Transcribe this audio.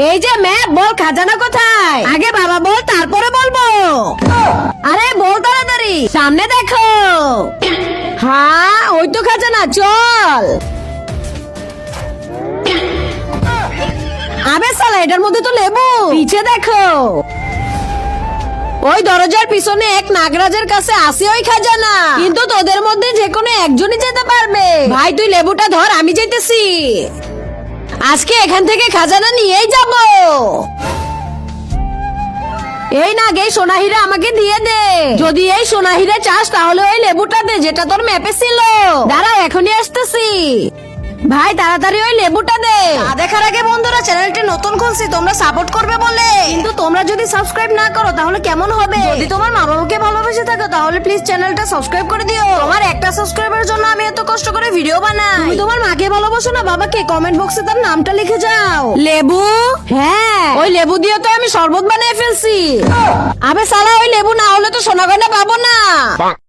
এই যে ম্যাপ, বল খাজানা কোথায়? আগে বাবা বল, তারপরে বলবো। আরে বল তাড়াতাড়ি, সামনে দেখো। হ্যাঁ ওই তো খাজানা, চল। আবে সালা, এটার মধ্যে তো লেবু। পিছে দেখো, ওই দরজার পিছনে এক নাগরাজের কাছে আছে ওই খাজানা, কিন্তু তোদের মধ্যে যে কোনো একজনই যেতে পারবে। ভাই তুই লেবুটা ধর, আমি যেতেছি। আজকে এখান থেকে খাজানা নিয়েই যাব। এই নাগ, এই সোনা হীরা আমাকে দিয়ে দে। যদি এই সোনা হীরা চাস তাহলে ওই লেবুটা দে যেটা তোর ম্যাপে ছিল। দাঁড়াও, এখনই আসতেছি। ভাই তাড়াতাড়ি ওই লেবুটা দে। দেখার আগে বন্ধুরা, চ্যানেলটি নতুন খুলছি, তোমরা সাপোর্ট করবে বলে, কিন্তু তোমরা যদি সাবস্ক্রাইব না করো তাহলে কেমন হবে? যদি তোমার মা বাবাকে ভালোবেসে থাকো তাহলে প্লিজ চ্যানেলটা সাবস্ক্রাইব করে দিও। তোমার একটা সাবস্ক্রাইবের জন্য আমি এত কষ্ট করে ভিডিও বানাই। তুমি তোমার মাকে ভালোবাসো না বাবাকে? কমেন্ট বক্সে তার নামটা লিখে যাও। লেবু? হ্যাঁ, ওই লেবু দিয়ে তো আমি শরবত বানিয়ে ফেলছি। আবে সালা, ওই লেবু না হলে তো সোনা গয়না পাবো না।